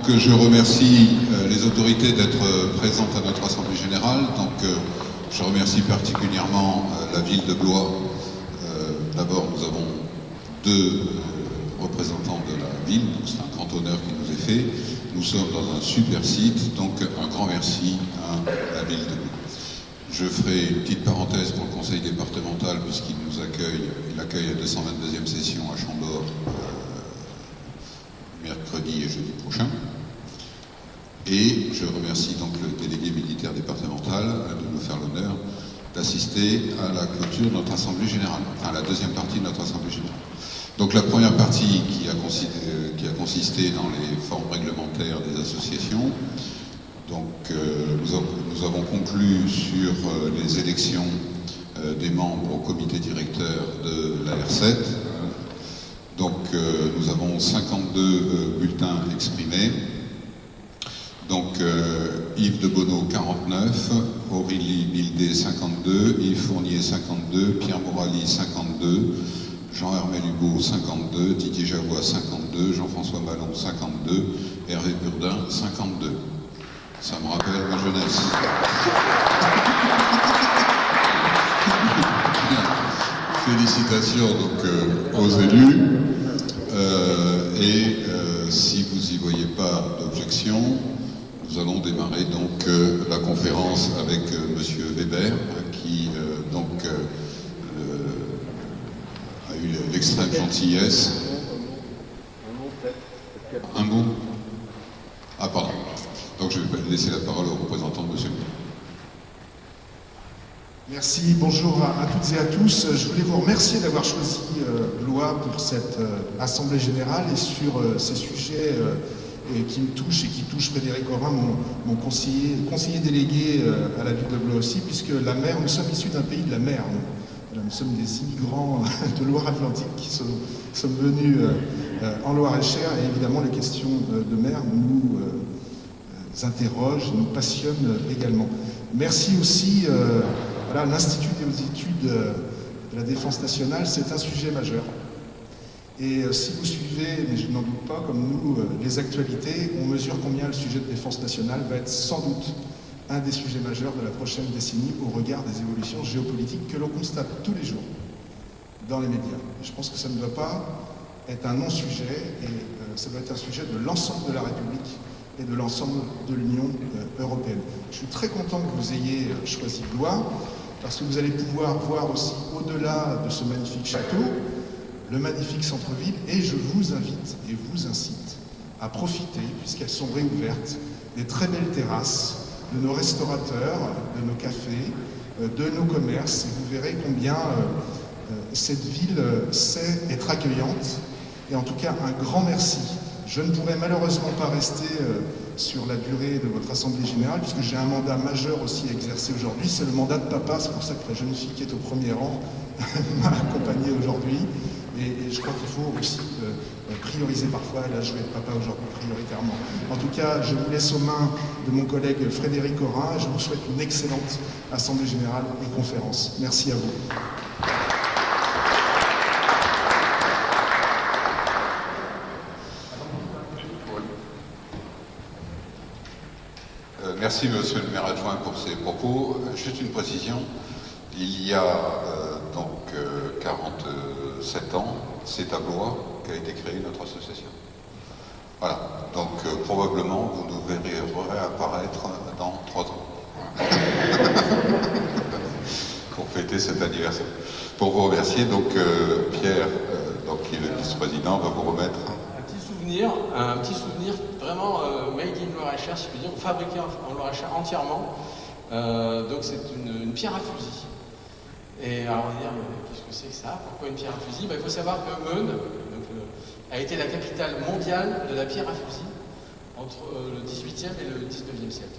je remercie les autorités d'être présentes à notre Assemblée Générale. Je remercie particulièrement la ville de Blois. D'abord, nous avons deux représentants de la ville, c'est un grand honneur qui nous est fait. Nous sommes dans un super site, donc un grand merci à la ville de Blois. Je ferai une petite parenthèse pour le conseil départemental, puisqu'il nous accueille, il accueille la 222e session à Chambord mercredi et jeudi prochain. Et je remercie donc le délégué militaire départemental de nous faire l'honneur d'assister à la clôture de notre Assemblée Générale, à la deuxième partie de notre Assemblée Générale. Donc la première partie qui a consisté dans les formes réglementaires des associations. Donc nous avons conclu sur les élections des membres au comité directeur de la R7. Donc nous avons 52 bulletins exprimés. Donc Yves de Bonneau 49, Aurélie Bildé 52, Yves Fournier 52, Pierre Morali 52, Jean-Hermé Lubeau 52, Didier Javois 52, Jean-François Ballon 52, Hervé Burdin 52. Ça me rappelle ma jeunesse. Félicitations donc aux élus. Si vous n'y voyez pas d'objection, nous allons démarrer donc la conférence avec Monsieur Weber, qui a eu l'extrême gentillesse. Un mot. Ah pardon. Donc je vais laisser la parole au représentant de Monsieur. Merci, bonjour à toutes et à tous. Je voulais vous remercier d'avoir choisi Blois pour cette Assemblée Générale et sur ces sujets qui me touchent et qui touchent Frédéric Orin, mon conseiller délégué à la ville de Blois aussi, puisque la mer, nous sommes issus d'un pays de la mer. Nous sommes des immigrants de Loire-Atlantique qui sommes venus en Loire-et-Cher, et évidemment les questions de mer nous interrogent, nous passionnent également. Merci aussi à l'Institut des études de la défense nationale, c'est un sujet majeur. Et si vous suivez, mais je n'en doute pas, comme nous, les actualités, on mesure combien le sujet de défense nationale va être sans doute un des sujets majeurs de la prochaine décennie au regard des évolutions géopolitiques que l'on constate tous les jours dans les médias. Et je pense que ça ne doit pas être un non-sujet, et ça doit être un sujet de l'ensemble de la République et de l'ensemble de l'Union européenne. Je suis très content que vous ayez choisi Blois, parce que vous allez pouvoir voir aussi au-delà de ce magnifique château, le magnifique centre-ville, et je vous invite et vous incite à profiter, puisqu'elles sont réouvertes, des très belles terrasses, de nos restaurateurs, de nos cafés, de nos commerces, et vous verrez combien cette ville sait être accueillante, et en tout cas un grand merci. Je ne pourrai malheureusement pas rester sur la durée de votre Assemblée Générale, puisque j'ai un mandat majeur aussi à exercer aujourd'hui, c'est le mandat de papa, c'est pour ça que la jeune fille qui est au premier rang m'a accompagné aujourd'hui, et je crois qu'il faut aussi prioriser parfois, elle a joué papa aujourd'hui prioritairement. En tout cas, je vous laisse aux mains de mon collègue Frédéric Orin, et je vous souhaite une excellente Assemblée Générale et conférence. Merci à vous. Merci Monsieur le maire adjoint pour ces propos. Juste une précision, il y a 47 ans, c'est à Blois qu'a été créée notre association. Voilà, donc probablement vous nous verrez réapparaître dans 3 ans pour fêter cet anniversaire. Pour vous remercier, donc Pierre, qui est le vice-président, va vous remettre un petit souvenir vraiment made in Loire-et-Cher, si je puis dire, fabriqué en Loire-et-Cher entièrement. Donc c'est une pierre à fusil. Et alors on va dire, qu'est-ce que c'est que ça? Pourquoi une pierre à fusil? Il faut savoir que Meudon a été la capitale mondiale de la pierre à fusil entre le 18e et le 19e siècle.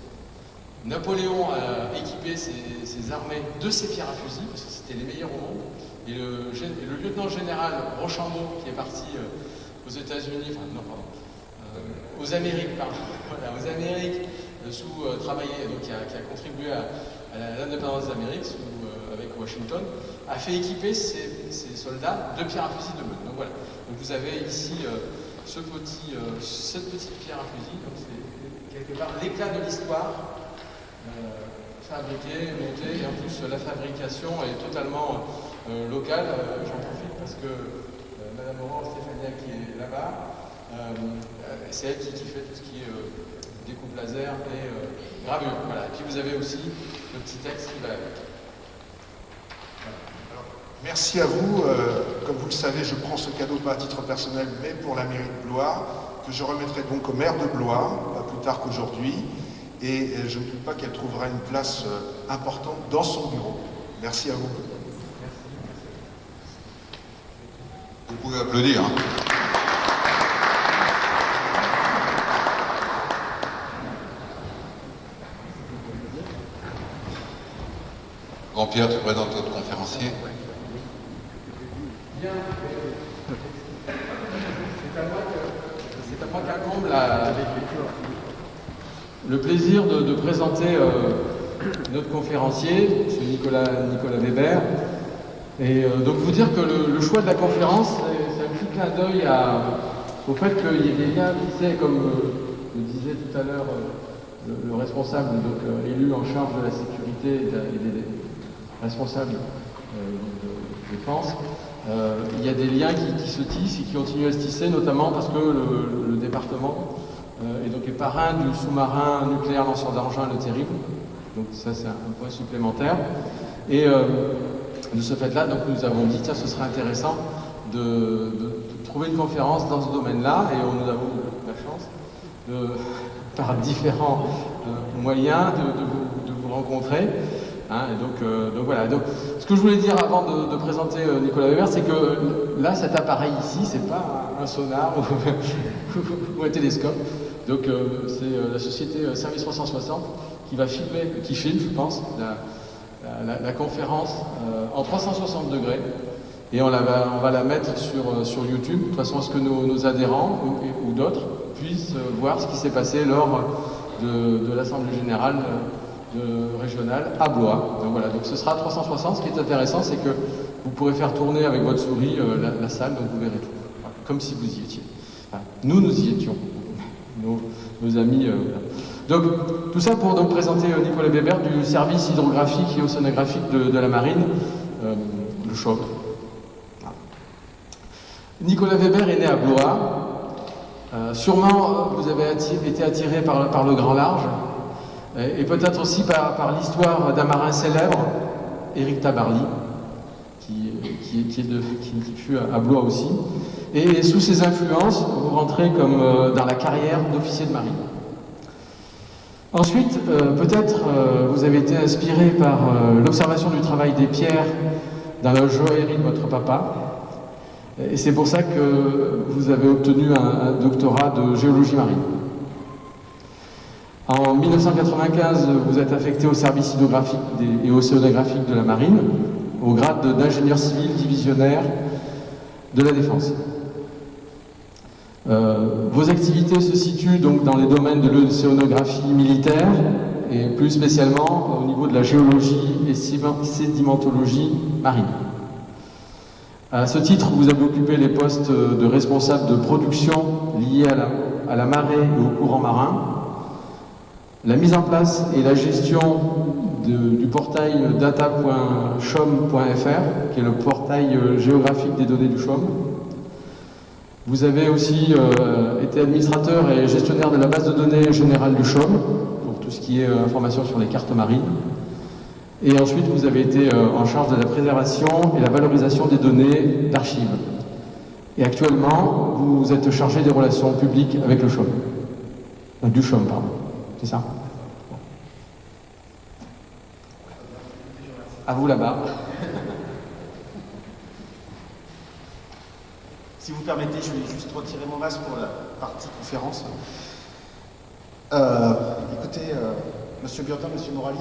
Napoléon a équipé ses armées de ces pierres à fusil, parce que c'était les meilleures au monde. Et le lieutenant général Rochambeau, qui est parti aux États-Unis, aux Amériques, aux Amériques, qui a contribué à l'indépendance des Amériques avec Washington, a fait équiper ses soldats de pierres à fusil de Meudon. Donc voilà. Donc vous avez ici cette petite pierre à fusil. Donc c'est quelque part l'éclat de l'histoire, fabriquée, montée, et en plus la fabrication est totalement locale. J'en profite parce que Madame Oran, Stéphania qui est là-bas, c'est elle qui fait tout ce qui est découpe laser et gravure. Voilà. Et puis vous avez aussi le petit texte qui va avec. Merci à vous. Comme vous le savez, je prends ce cadeau pas à titre personnel, mais pour la mairie de Blois, que je remettrai donc au maire de Blois, pas plus tard qu'aujourd'hui. Et je ne doute pas qu'elle trouvera une place importante dans son bureau. Merci à vous. Vous pouvez applaudir. Hein. Grand-Pierre, tu présentes notre conférencier. Bien. C'est à moi qu'incombe le plaisir de présenter notre conférencier, M. Nicolas Weber. Et donc vous dire que le choix de la conférence, c'est un petit clin d'œil au fait qu'il y ait des liens qui c'est, comme le disait tout à l'heure le responsable, donc élu en charge de la sécurité et des responsables de défense. Il y a des liens qui se tissent et qui continuent à se tisser, notamment parce que le département est parrain du sous-marin nucléaire lanceur d'engins Le Terrible. Donc ça, c'est un point supplémentaire. Et de ce fait-là, donc nous avons dit, tiens, ce serait intéressant de trouver une conférence dans ce domaine-là, et nous avons la chance, par différents moyens, de vous rencontrer. Hein, et donc voilà. Donc, ce que je voulais dire avant de présenter Nicolas Weber, c'est que là, cet appareil ici, c'est pas un sonar ou un télescope. Donc c'est la société Service 360 qui filme, je pense, la conférence en 360 degrés. Et on va la mettre sur YouTube, de façon à ce que nos adhérents ou d'autres puissent voir ce qui s'est passé lors de l'Assemblée Générale régionale à Blois. Donc voilà, donc ce sera 360. Ce qui est intéressant, c'est que vous pourrez faire tourner avec votre souris la salle, donc vous verrez tout. Voilà, comme si vous y étiez. Enfin, nous y étions. Nos amis. Donc tout ça pour donc présenter Nicolas Weber du service hydrographique et océanographique de la marine, le CHOP. Nicolas Weber est né à Blois. Sûrement vous avez été attiré par le grand large, et peut-être aussi par l'histoire d'un marin célèbre, Éric Tabarly, qui fut à Blois aussi. Et sous ses influences, vous rentrez comme dans la carrière d'officier de marine. Ensuite, peut-être vous avez été inspiré par l'observation du travail des pierres dans la joaillerie de votre papa. Et c'est pour ça que vous avez obtenu un doctorat de géologie marine. En 1995, vous êtes affecté au service hydrographique et océanographique de la marine, au grade d'ingénieur civil divisionnaire de la Défense. Vos activités se situent donc dans les domaines de l'océanographie militaire et plus spécialement au niveau de la géologie et sédimentologie marine. À ce titre, vous avez occupé les postes de responsable de production liés à la marée et au courant marin, la mise en place et la gestion du portail data.chom.fr, qui est le portail géographique des données du CHOM. Vous avez aussi été administrateur et gestionnaire de la base de données générale du CHOM, pour tout ce qui est information sur les cartes marines. Et ensuite, vous avez été en charge de la préservation et la valorisation des données d'archives. Et actuellement, vous êtes chargé des relations publiques avec le CHOM. Du CHOM, pardon. C'est ça? À vous là-bas. Si vous permettez, je vais juste retirer mon masque pour la partie conférence. Écoutez, Monsieur Burton, Monsieur Morali,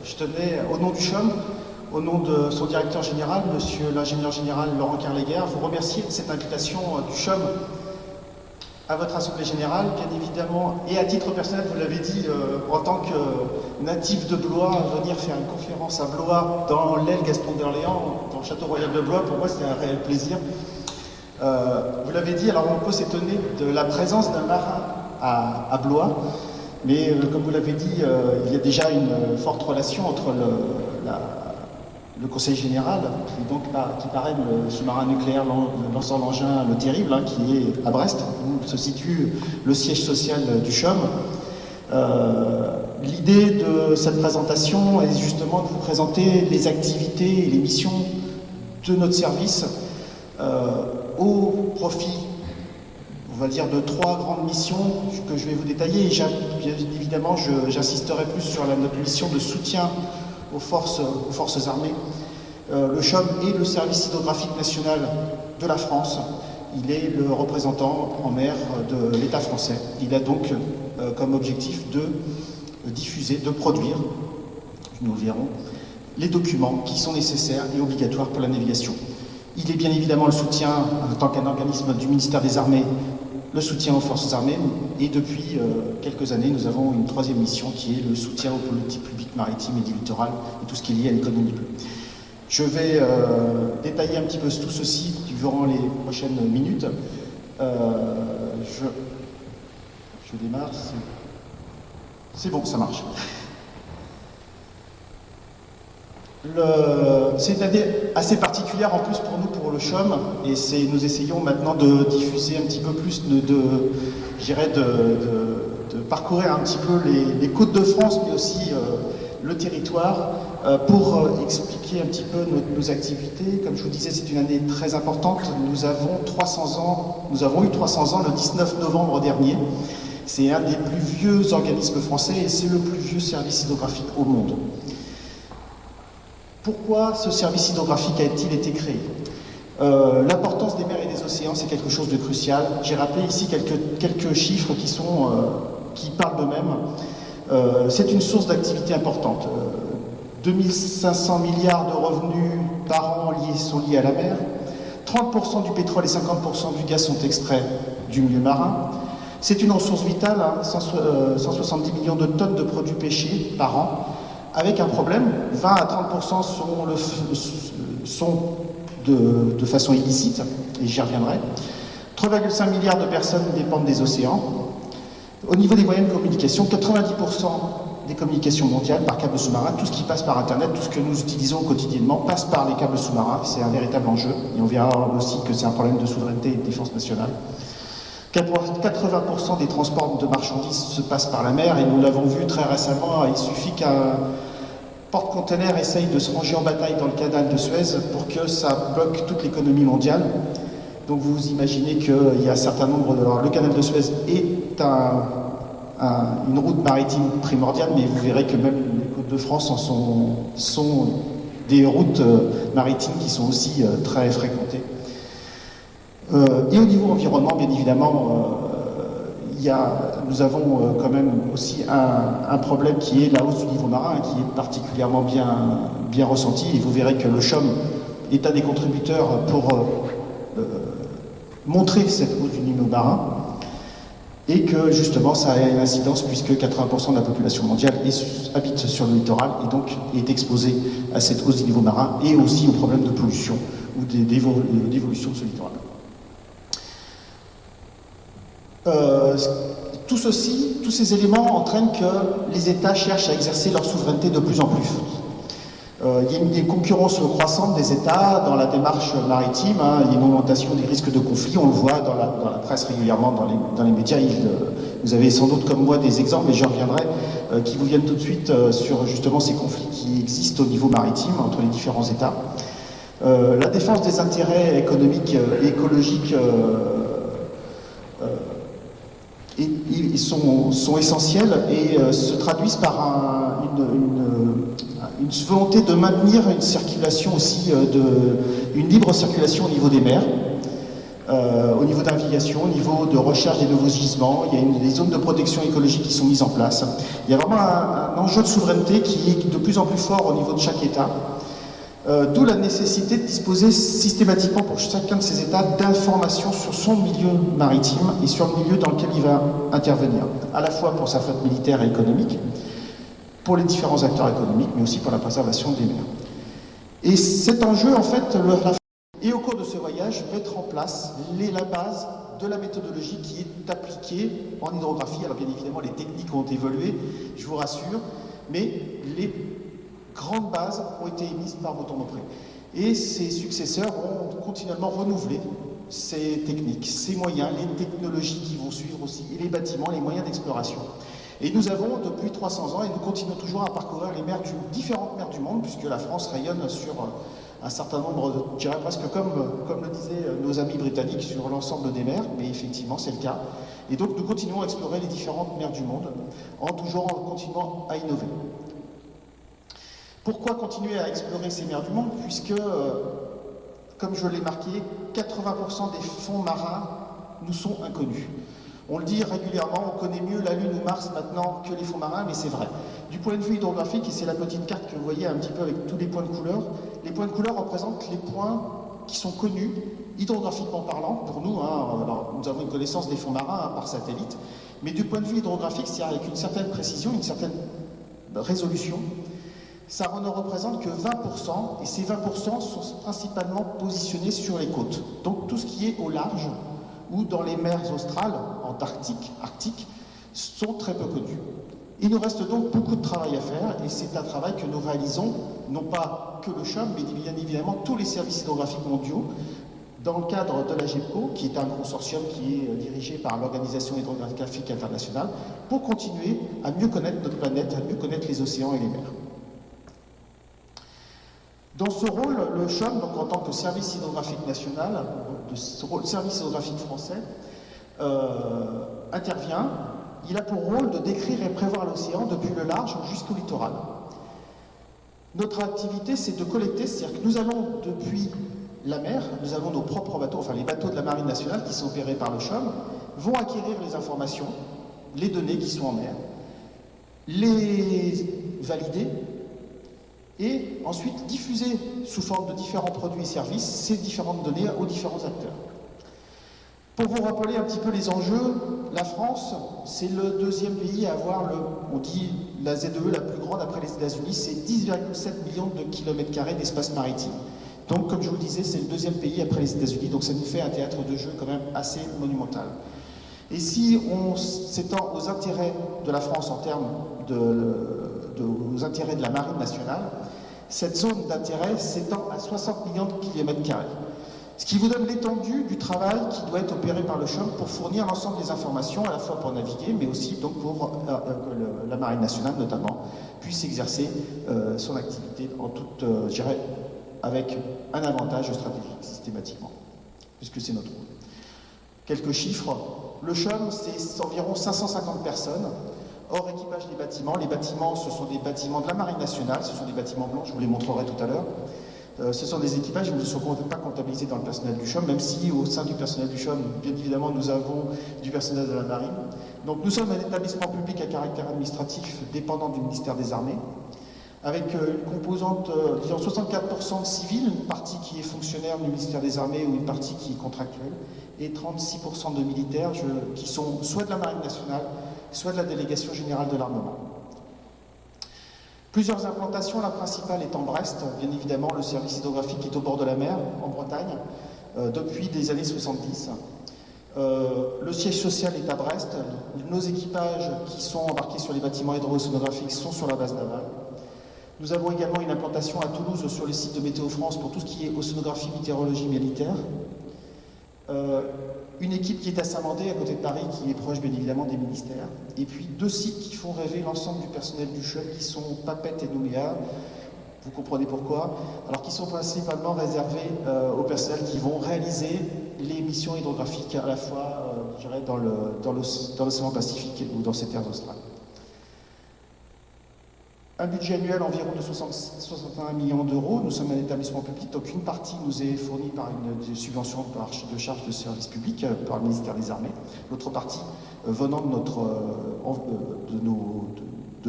je tenais, au nom du CHOM, au nom de son directeur général, Monsieur l'ingénieur général Laurent Carleguer, vous remercier de cette invitation du CHOM à votre Assemblée Générale, bien évidemment, et à titre personnel, vous l'avez dit, en tant que natif de Blois, venir faire une conférence à Blois, dans l'aile Gaston d'Orléans, dans le Château Royal de Blois, pour moi, c'était un réel plaisir. Vous l'avez dit, alors on peut s'étonner de la présence d'un marin à Blois, mais comme vous l'avez dit, il y a déjà une forte relation entre le Conseil général, qui parraine le sous-marin nucléaire lançant l'engin Le Terrible, hein, qui est à Brest, où se situe le siège social du CHUM. L'idée de cette présentation est justement de vous présenter les activités et les missions de notre service au profit, on va dire, de 3 grandes missions que je vais vous détailler. Et bien évidemment, j'insisterai plus sur notre mission de soutien aux forces armées. Le CHUM est le service hydrographique national de la France. Il est le représentant en mer de l'État français. Il a donc comme objectif de diffuser, de produire, nous le verrons, les documents qui sont nécessaires et obligatoires pour la navigation. Il est bien évidemment le soutien, en tant qu'un organisme du ministère des Armées, le soutien aux forces armées, et depuis quelques années, nous avons une 3e mission qui est le soutien aux politiques publiques maritimes et du littoral et tout ce qui est lié à l'économie bleue. Je vais détailler un petit peu tout ceci durant les prochaines minutes. Je démarre. C'est bon, ça marche. C'est une année assez particulière en plus pour nous, pour le CHUM, et nous essayons maintenant de diffuser un petit peu plus, de parcourir un petit peu les côtes de France, mais aussi le territoire, pour expliquer un petit peu nos activités. Comme je vous disais, c'est une année très importante. Nous avons eu 300 ans le 19 novembre dernier. C'est un des plus vieux organismes français et c'est le plus vieux service hydrographique au monde. Pourquoi ce service hydrographique a-t-il été créé? L'importance des mers et des océans, c'est quelque chose de crucial. J'ai rappelé ici quelques chiffres qui parlent d'eux-mêmes. C'est une source d'activité importante. 2500 milliards de revenus par an sont liés à la mer. 30% du pétrole et 50% du gaz sont extraits du milieu marin. C'est une ressource vitale, hein, 170 millions de tonnes de produits pêchés par an, avec un problème, 20 à 30% sont de façon illicite, et j'y reviendrai. 3,5 milliards de personnes dépendent des océans. Au niveau des moyens de communication, 90% des communications mondiales par câble sous-marin, tout ce qui passe par Internet, tout ce que nous utilisons quotidiennement passe par les câbles sous-marins. C'est un véritable enjeu, et on verra aussi que c'est un problème de souveraineté et de défense nationale. 80% des transports de marchandises se passent par la mer, et nous l'avons vu très récemment, il suffit qu'un porte-container essaye de se ranger en bataille dans le canal de Suez pour que ça bloque toute l'économie mondiale. Donc vous imaginez qu'il y a un certain nombre de... Alors, le canal de Suez est une route maritime primordiale, mais vous verrez que même les côtes de France sont des routes maritimes qui sont aussi très fréquentées. Et au niveau environnement, bien évidemment, nous avons quand même aussi un problème qui est la hausse du niveau marin, qui est particulièrement bien ressenti. Et vous verrez que le CHUM est un des contributeurs pour montrer cette hausse du niveau marin, et que justement ça a une incidence puisque 80% de la population mondiale habite sur le littoral et donc est exposée à cette hausse du niveau marin et aussi aux problèmes de pollution ou d'évolution de ce littoral. Tous ces éléments entraînent que les États cherchent à exercer leur souveraineté de plus en plus. Il y a une concurrence croissante des États dans la démarche maritime, hein. Il y a une augmentation des risques de conflit, on le voit dans la presse régulièrement, dans les médias. Vous avez sans doute comme moi des exemples, et j'y reviendrai, qui vous viennent tout de suite sur justement ces conflits qui existent au niveau maritime entre les différents États. La défense des intérêts économiques et écologiques sont essentiels et se traduisent par une volonté de maintenir une circulation aussi, une libre circulation au niveau des mers, au niveau de navigation, au niveau de recherche des nouveaux gisements. Il y a des zones de protection écologique qui sont mises en place. Il y a vraiment un enjeu de souveraineté qui est de plus en plus fort au niveau de chaque État. D'où la nécessité de disposer systématiquement pour chacun de ces États d'informations sur son milieu maritime et sur le milieu dans lequel il va intervenir, à la fois pour sa flotte militaire et économique, pour les différents acteurs économiques, mais aussi pour la préservation des mers. Et cet enjeu, en fait, Et au cours de ce voyage, mettre en place la base de la méthodologie qui est appliquée en hydrographie. Alors bien évidemment, les techniques ont évolué, je vous rassure, mais les grandes bases ont été émises par Breton-Beaupré. Et ses successeurs ont continuellement renouvelé ces techniques, ces moyens, les technologies qui vont suivre aussi, et les bâtiments, les moyens d'exploration. Et nous avons, depuis 300 ans, et nous continuons toujours à parcourir les différentes mers du monde, puisque la France rayonne sur un certain nombre, je dirais presque comme le disaient nos amis britanniques, sur l'ensemble des mers, mais effectivement c'est le cas. Et donc nous continuons à explorer les différentes mers du monde, toujours en continuant à innover. Pourquoi continuer à explorer ces mers du monde? Puisque, comme je l'ai marqué, 80% des fonds marins nous sont inconnus. On le dit régulièrement, on connaît mieux la Lune ou Mars maintenant que les fonds marins, mais c'est vrai. Du point de vue hydrographique, et c'est la petite carte que vous voyez un petit peu avec tous les points de couleur, les points de couleur représentent les points qui sont connus, hydrographiquement parlant, pour nous. Alors, nous avons une connaissance des fonds marins par satellite, mais du point de vue hydrographique, c'est-à-dire avec une certaine précision, une certaine résolution, ça ne représente que 20%, et ces 20% sont principalement positionnés sur les côtes. Donc tout ce qui est au large, ou dans les mers australes, antarctiques, arctiques, sont très peu connus. Il nous reste donc beaucoup de travail à faire, et c'est un travail que nous réalisons, non pas que le CHUM, mais bien évidemment tous les services hydrographiques mondiaux, dans le cadre de la GEPCO, qui est un consortium qui est dirigé par l'Organisation hydrographique internationale, pour continuer à mieux connaître notre planète, à mieux connaître les océans et les mers. Dans ce rôle, le CHUM, donc en tant que service hydrographique national, service hydrographique français, intervient. Il a pour rôle de décrire et prévoir l'océan depuis le large jusqu'au littoral. Notre activité, c'est de collecter, c'est-à-dire que nous allons depuis la mer, nous avons nos propres bateaux, enfin les bateaux de la Marine nationale qui sont opérés par le CHUM, vont acquérir les informations, les données qui sont en mer, les valider, et ensuite diffuser sous forme de différents produits et services ces différentes données aux différents acteurs. Pour vous rappeler un petit peu les enjeux, la France, c'est le deuxième pays à avoir, on dit, la ZEE la plus grande après les États-Unis, c'est 10,7 millions de kilomètres carrés d'espace maritime. Donc, comme je vous le disais, c'est le deuxième pays après les États-Unis, donc ça nous fait un théâtre de jeu quand même assez monumental. Et si on s'étend aux intérêts de la France en termes aux intérêts de la Marine nationale, cette zone d'intérêt s'étend à 60 millions de kilomètres carrés. Ce qui vous donne l'étendue du travail qui doit être opéré par le CHUM pour fournir l'ensemble des informations, à la fois pour naviguer, mais aussi donc pour que la Marine nationale, notamment, puisse exercer son activité en toute, je dirais, avec un avantage stratégique systématiquement, puisque c'est notre rôle. Quelques chiffres. Le CHUM, c'est environ 550 personnes, hors équipage des bâtiments. Les bâtiments, ce sont des bâtiments de la Marine nationale, ce sont des bâtiments blancs, je vous les montrerai tout à l'heure. Ce sont des équipages qui ne sont pas comptabilisés dans le personnel du CHUM, même si au sein du personnel du CHUM, bien évidemment, nous avons du personnel de la Marine. Donc nous sommes un établissement public à caractère administratif dépendant du ministère des Armées, avec une composante, disons 64% de civils, une partie qui est fonctionnaire du ministère des Armées ou une partie qui est contractuelle, et 36% de militaires qui sont soit de la Marine nationale, soit de la délégation générale de l'armement. Plusieurs implantations, la principale est en Brest, bien évidemment le service hydrographique est au bord de la mer, en Bretagne, depuis des années 70. Le siège social est à Brest, nos équipages qui sont embarqués sur les bâtiments hydro-océanographiques sont sur la base navale. Nous avons également une implantation à Toulouse sur le site de Météo France pour tout ce qui est océanographie, météorologie militaire. Une équipe qui est à Saint-Mandé, à côté de Paris, qui est proche bien évidemment des ministères. Et puis 2 sites qui font rêver l'ensemble du personnel du CHUM, qui sont Papeete et Nouméa. Vous comprenez pourquoi. Alors qui sont principalement réservés aux personnels qui vont réaliser les missions hydrographiques à la fois, je dirais, dans l'océan Pacifique ou dans ces terres australes. Un budget annuel environ de 61 millions d'euros. Nous sommes un établissement public, donc une partie nous est fournie par une subvention de charge de service public par le ministère des Armées, l'autre partie venant de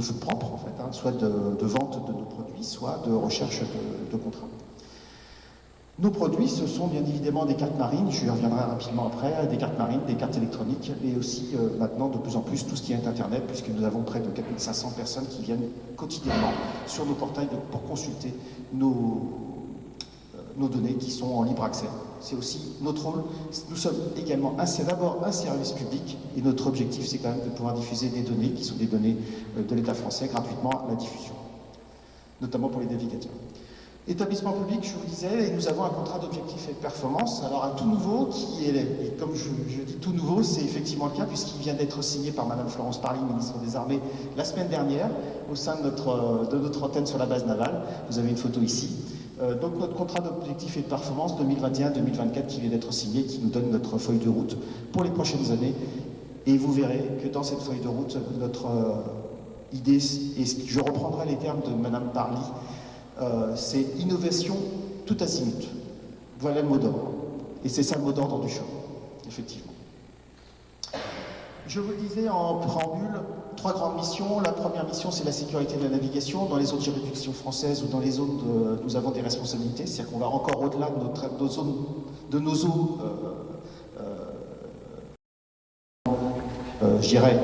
fonds propres, en fait, soit de vente de nos produits, soit de recherche de contrats. Nos produits, ce sont bien évidemment des cartes marines, je y reviendrai rapidement après, des cartes marines, des cartes électroniques, et aussi maintenant de plus en plus tout ce qui est Internet, puisque nous avons près de 4500 personnes qui viennent quotidiennement sur nos portails pour consulter nos nos données qui sont en libre accès. C'est aussi notre rôle. Nous sommes également d'abord un service public et notre objectif, c'est quand même de pouvoir diffuser des données qui sont des données de l'État français gratuitement à la diffusion, notamment pour les navigateurs. Établissement public, je vous disais, et nous avons un contrat d'objectifs et de performance. Alors un tout nouveau qui est, et comme je dis tout nouveau, c'est effectivement le cas puisqu'il vient d'être signé par Madame Florence Parly, ministre des Armées, la semaine dernière, au sein de notre antenne sur la base navale. Vous avez une photo ici. Donc notre contrat d'objectifs et de performance 2021-2024 qui vient d'être signé, qui nous donne notre feuille de route pour les prochaines années. Et vous verrez que dans cette feuille de route, notre idée, et je reprendrai les termes de Madame Parly, c'est innovation tout azimut. Voilà le mot d'ordre. Et c'est ça le mot d'ordre du show, effectivement. Je vous le disais en préambule, 3 grandes missions. La première mission, c'est la sécurité de la navigation. Dans les autres juridictions françaises ou dans les zones, nous avons des responsabilités. C'est-à-dire qu'on va encore au-delà de nos eaux, je dirais,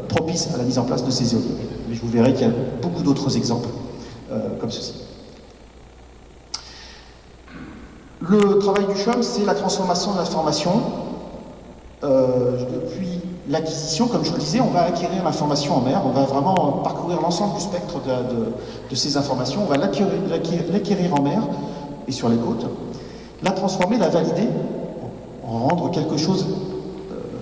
propices à la mise en place de ces éoliennes. Mais je vous verrai qu'il y a beaucoup d'autres exemples comme ceci. Le travail du CHUM, c'est la transformation de l'information. Depuis l'acquisition, comme je vous le disais, on va acquérir l'information en mer, on va vraiment parcourir l'ensemble du spectre de ces informations, on va l'acquérir en mer et sur les côtes, la transformer, la valider, en rendre quelque chose.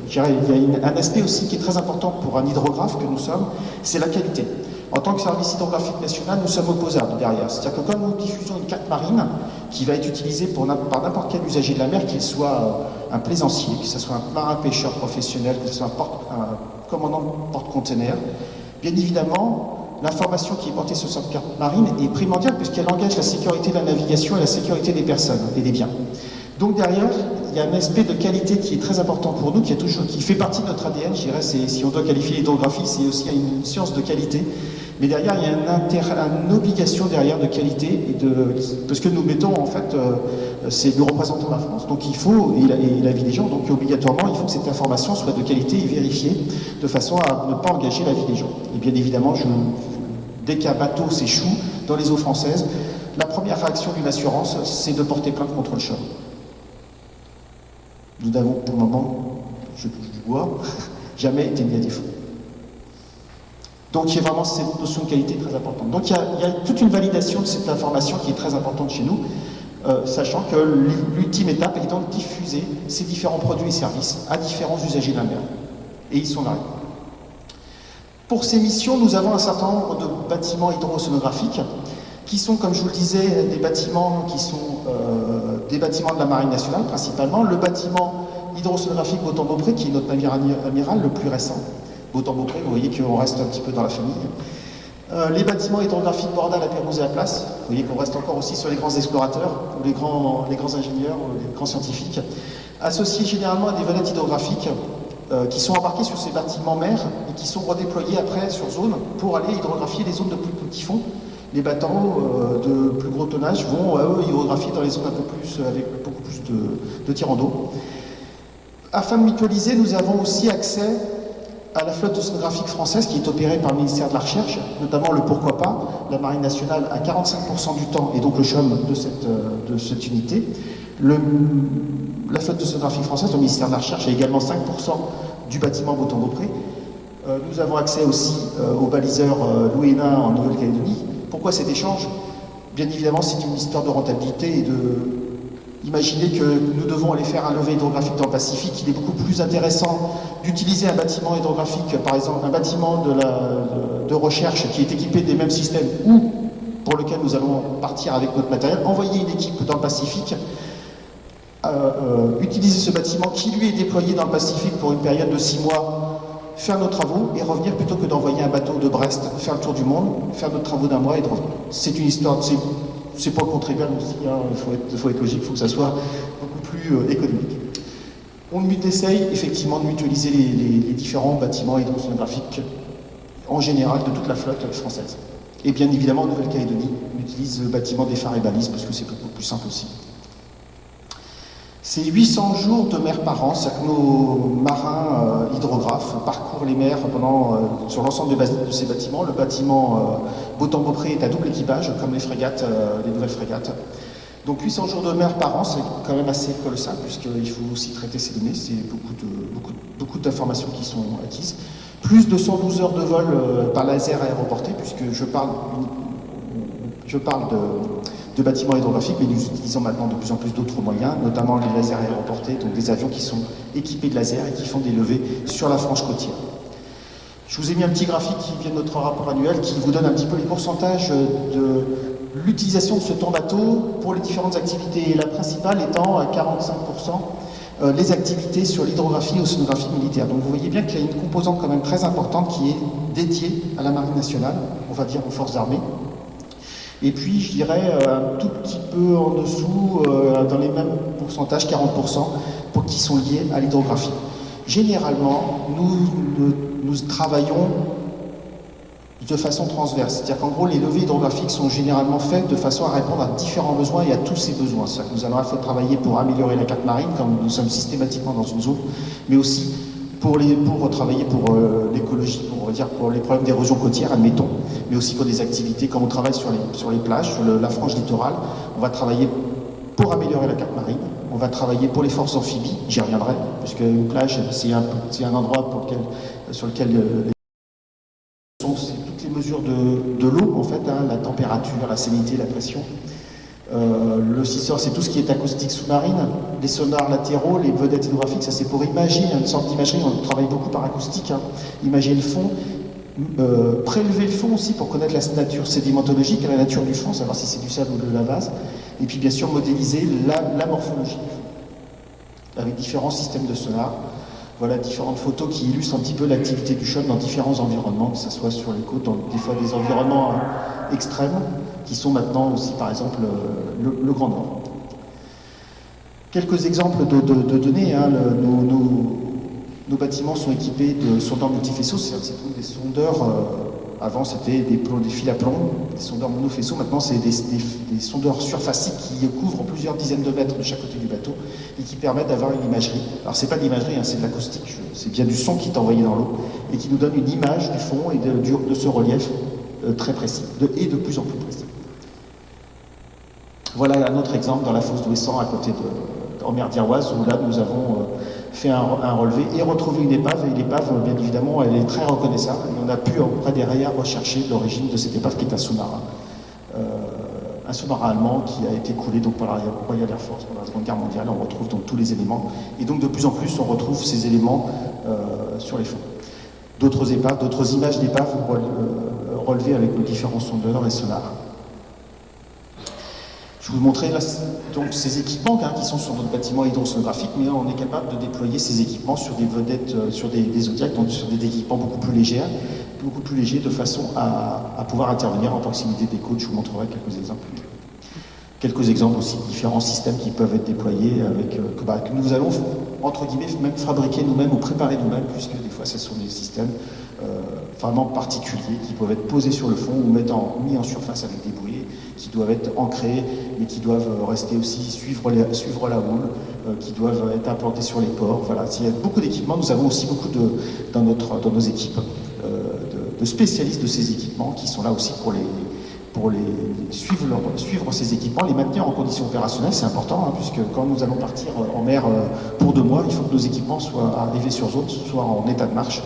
Il y a un aspect aussi qui est très important pour un hydrographe que nous sommes, c'est la qualité. En tant que service hydrographique national, nous sommes opposables derrière. C'est-à-dire que quand nous diffusons une carte marine qui va être utilisée par n'importe quel usager de la mer, qu'il soit un plaisancier, que ce soit un marin-pêcheur professionnel, que ce soit un commandant de porte-container, bien évidemment, l'information qui est portée sur cette carte marine est primordiale puisqu'elle engage la sécurité de la navigation et la sécurité des personnes et des biens. Donc derrière, il y a un aspect de qualité qui est très important pour nous, qui fait partie de notre ADN, je dirais, si on doit qualifier l'hydrographie, c'est aussi une science de qualité. Mais derrière, il y a une obligation derrière de qualité, parce que nous mettons, en fait, nous représentons la France. Donc il faut, et la vie des gens, donc obligatoirement, il faut que cette information soit de qualité et vérifiée, de façon à ne pas engager la vie des gens. Et bien évidemment, dès qu'un bateau s'échoue dans les eaux françaises, la première réaction d'une assurance, c'est de porter plainte contre le CHUM. Nous n'avons pour le moment, je touche du bois, jamais été mis à défaut. Donc il y a vraiment cette notion de qualité très importante. Donc il y a toute une validation de cette information qui est très importante chez nous, sachant que l'ultime étape est donc de diffuser ces différents produits et services à différents usagers de la mer. Et ils sont là. Pour ces missions, nous avons un certain nombre de bâtiments hydrosonographiques qui sont, comme je vous le disais, des bâtiments qui sont des bâtiments de la Marine nationale principalement. Le bâtiment hydrosonographique Beautemps-Beaupré, qui est notre navire amiral le plus récent. Beautemps-Beaupré, vous voyez qu'on reste un petit peu dans la famille. Les bâtiments hydrographiques Bordal, La Pérouse et la Place, vous voyez qu'on reste encore aussi sur les grands explorateurs, ou les grands ingénieurs, ou les grands scientifiques, associés généralement à des vedettes hydrographiques qui sont embarqués sur ces bâtiments mers et qui sont redéployés après sur zone pour aller hydrographier les zones de plus petits fonds. Les bateaux de plus gros tonnage vont, eux, hydrographier dans les zones un peu plus, avec beaucoup plus de tirants d'eau. Afin de mutualiser, nous avons aussi accès à la flotte océanographique française qui est opérée par le ministère de la Recherche, notamment le Pourquoi pas, la Marine nationale à 45% du temps, et donc le CHUM de cette unité. La flotte océanographique française, le ministère de la Recherche, a également 5% du bâtiment Beautemps-Beaupré. Nous avons accès aussi au baliseur Louis Hénin en Nouvelle-Calédonie. Pourquoi cet échange? Bien évidemment, c'est une histoire de rentabilité et de... Imaginez que nous devons aller faire un levé hydrographique dans le Pacifique. Il est beaucoup plus intéressant d'utiliser un bâtiment hydrographique, par exemple un bâtiment de recherche qui est équipé des mêmes systèmes ou pour lequel nous allons partir avec notre matériel, envoyer une équipe dans le Pacifique, utiliser ce bâtiment qui lui est déployé dans le Pacifique pour une période de 6 mois, faire nos travaux et revenir plutôt que d'envoyer un bateau de Brest, faire le tour du monde, faire nos travaux d'un mois et de revenir. C'est une histoire, c'est pour le contribuable aussi, hein, il faut être logique, il faut que ça soit beaucoup plus économique. On essaye effectivement de mutualiser les différents bâtiments hydrosonographiques en général de toute la flotte française. Et bien évidemment, en Nouvelle-Calédonie, on utilise le bâtiment des phares et balises parce que c'est beaucoup plus simple aussi. C'est 800 jours de mer par an, c'est-à-dire que nos marins hydrographes parcourent les mers sur l'ensemble de ces bâtiments. Le bâtiment Beautemps-Beaupré est à double équipage, comme les frégates, les nouvelles frégates. Donc 800 jours de mer par an, c'est quand même assez colossal, puisqu'il faut aussi traiter ces données, c'est beaucoup d'informations qui sont acquises. Plus de 112 heures de vol par laser aéroporté, puisque je parle de bâtiments hydrographiques, mais nous utilisons maintenant de plus en plus d'autres moyens, notamment les lasers aéroportés, donc des avions qui sont équipés de lasers et qui font des levées sur la frange côtière. Je vous ai mis un petit graphique qui vient de notre rapport annuel qui vous donne un petit peu les pourcentages de l'utilisation de ce temps bateau pour les différentes activités, et la principale étant à 45% les activités sur l'hydrographie et océanographie militaire. Donc vous voyez bien qu'il y a une composante quand même très importante qui est dédiée à la Marine nationale, on va dire aux forces armées. Et puis je dirais un tout petit peu en dessous, dans les mêmes pourcentages, 40%, qui sont liés à l'hydrographie. Généralement, nous travaillons de façon transverse. C'est-à-dire qu'en gros, les levées hydrographiques sont généralement faites de façon à répondre à différents besoins et à tous ces besoins. C'est-à-dire que nous allons à la fois travailler pour améliorer la carte marine, comme nous sommes systématiquement dans une zone, mais aussi pour travailler pour l'écologie, pour les problèmes d'érosion côtière, admettons, mais aussi pour des activités, comme on travaille sur les plages, sur la frange littorale, on va travailler pour améliorer la carte marine, on va travailler pour les forces amphibies, j'y reviendrai, puisque une plage, c'est un endroit sur lequel c'est toutes les mesures de l'eau, en fait, hein, la température, la salinité, la pression. Le sensor, c'est tout ce qui est acoustique sous-marine. Les sonars latéraux, les vedettes hydrographiques, ça c'est pour imager, une sorte d'imagerie, on travaille beaucoup par acoustique, hein, imager le fond, prélever le fond aussi pour connaître la nature sédimentologique, la nature du fond, savoir si c'est du sable ou de la vase, et puis bien sûr modéliser la morphologie du fond, avec différents systèmes de sonar. Voilà différentes photos qui illustrent un petit peu l'activité du CHUM dans différents environnements, que ce soit sur les côtes, des fois des environnements extrêmes, qui sont maintenant aussi par exemple le Grand Nord. Quelques exemples de données, hein, nos bâtiments sont équipés de sondeurs multifaisceaux, c'est des sondeurs, avant c'était des fils à plomb, des sondeurs monofaisceaux, maintenant c'est des sondeurs surfaciques qui couvrent plusieurs dizaines de mètres de chaque côté du bateau et qui permettent d'avoir une imagerie. Alors c'est pas de l'imagerie, hein, c'est de l'acoustique, c'est bien du son qui est envoyé dans l'eau et qui nous donne une image du fond et de ce relief très précis, et de plus en plus précis. Voilà un autre exemple dans la fosse d'Ouessant à côté en mer d'Iroise, où là nous avons fait un relevé et retrouvé une épave, et l'épave bien évidemment elle est très reconnaissable, et on a pu auprès des radars rechercher l'origine de cette épave qui est un sous-marin allemand qui a été coulé donc par la Royal Air Force pendant la Seconde Guerre mondiale. On retrouve donc tous les éléments, et donc de plus en plus on retrouve ces éléments sur les fonds. D'autres épaves, d'autres images d'épaves relevées avec nos différents sondeurs et sonars. Je vous montrer là, donc ces équipements qui sont sur notre bâtiment hydrosonographique, mais là, on est capable de déployer ces équipements sur des vedettes, sur des Zodiacs, donc sur des équipements beaucoup plus légers, de façon à pouvoir intervenir en proximité des côtes. Je vous montrerai quelques exemples. Quelques exemples aussi de différents systèmes qui peuvent être déployés que nous allons, entre guillemets, même fabriquer nous-mêmes ou préparer nous-mêmes, puisque des fois ce sont des systèmes vraiment particuliers qui peuvent être posés sur le fond ou mis en surface avec des bouées, qui doivent être ancrés, mais qui doivent rester aussi, suivre la houle, qui doivent être implantés sur les ports. Voilà, il y a beaucoup d'équipements. Nous avons aussi beaucoup dans nos équipes de spécialistes de ces équipements qui sont là aussi pour suivre ces équipements, les maintenir en conditions opérationnelles. C'est important, hein, puisque quand nous allons partir en mer pour 2 mois, il faut que nos équipements soient arrivés sur zone, soient en état de marche,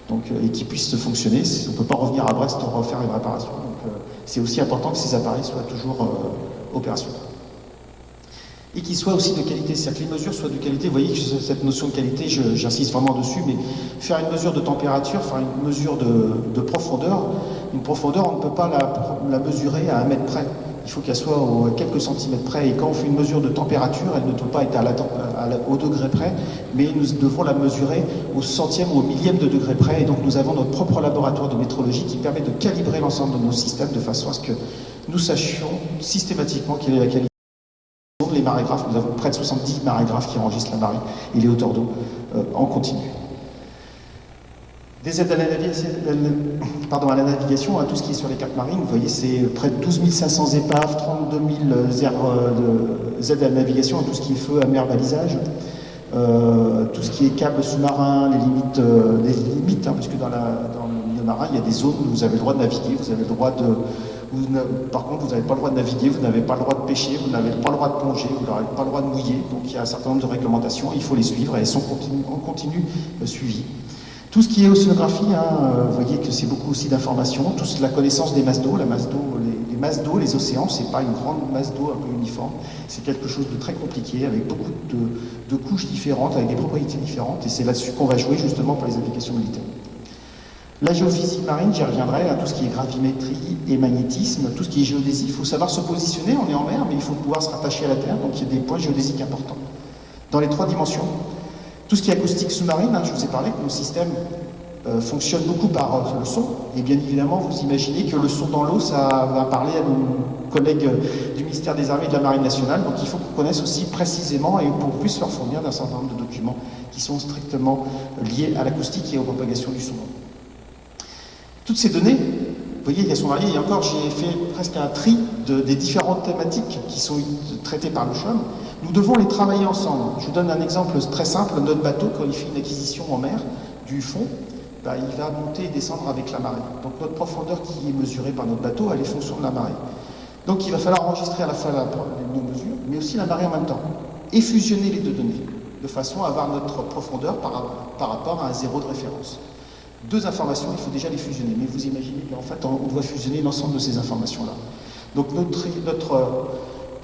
donc, et qu'ils puissent fonctionner. On ne peut pas revenir à Brest pour refaire une réparation. Donc, c'est aussi important que ces appareils soient toujours opérationnels. Et qu'ils soient aussi de qualité, c'est-à-dire que les mesures soient de qualité. Vous voyez que cette notion de qualité, j'insiste vraiment dessus, mais faire une mesure de température, faire une mesure de profondeur, une profondeur, on ne peut pas la mesurer à 1 mètre près. Il faut qu'elle soit à quelques centimètres près. Et quand on fait une mesure de température, elle ne doit pas être au degré près, mais nous devons la mesurer au centième ou au millième de degré près. Et donc nous avons notre propre laboratoire de métrologie qui permet de calibrer l'ensemble de nos systèmes de façon à ce que nous sachions systématiquement quelle est la qualité. Les marégraphes, nous avons près de 70 marégraphes qui enregistrent la marée et les hauteurs d'eau en continu. Des aides à la navigation, à tout ce qui est sur les cartes marines, vous voyez, c'est près de 12 500 épaves, 32 000 aides à la navigation, à tout ce qui est feu à mer balisage, tout ce qui est câbles sous-marins, les limites, hein, parce que dans le milieu marin, il y a des zones où vous avez le droit de naviguer, vous avez le droit Par contre, vous n'avez pas le droit de naviguer, vous n'avez pas le droit de pêcher, vous n'avez pas le droit de plonger, vous n'avez pas le droit de mouiller. Donc il y a un certain nombre de réglementations, il faut les suivre et elles sont en continu suivies. Tout ce qui est océanographie, vous voyez que c'est beaucoup aussi d'informations, toute la connaissance des masses d'eau, les masses d'eau, les océans, c'est pas une grande masse d'eau un peu uniforme, c'est quelque chose de très compliqué, avec beaucoup de couches différentes, avec des propriétés différentes, et c'est là-dessus qu'on va jouer justement pour les applications militaires. La géophysique marine, j'y reviendrai, tout ce qui est gravimétrie et magnétisme, tout ce qui est géodésie, il faut savoir se positionner, on est en mer, mais il faut pouvoir se rattacher à la Terre, donc il y a des points géodésiques importants. Dans les 3 dimensions, tout ce qui est acoustique sous-marine, je vous ai parlé que nos systèmes fonctionnent beaucoup par le son, et bien évidemment, vous imaginez que le son dans l'eau, ça va parler à nos collègues du ministère des Armées et de la Marine nationale, donc il faut qu'on connaisse aussi précisément et qu'on puisse leur fournir d'un certain nombre de documents qui sont strictement liés à l'acoustique et aux propagations du son. Toutes ces données, vous voyez, elles sont variées, et encore, j'ai fait presque un tri des différentes thématiques qui sont traitées par le CHUM. Nous devons les travailler ensemble. Je vous donne un exemple très simple. Notre bateau, quand il fait une acquisition en mer du fond, il va monter et descendre avec la marée. Donc notre profondeur qui est mesurée par notre bateau, elle est fonction de la marée. Donc il va falloir enregistrer à la fois nos mesures, mais aussi la marée en même temps, et fusionner les 2 données, de façon à avoir notre profondeur par rapport à un zéro de référence. 2 informations, il faut déjà les fusionner, mais vous imaginez qu'en fait, on doit fusionner l'ensemble de ces informations-là. Donc notre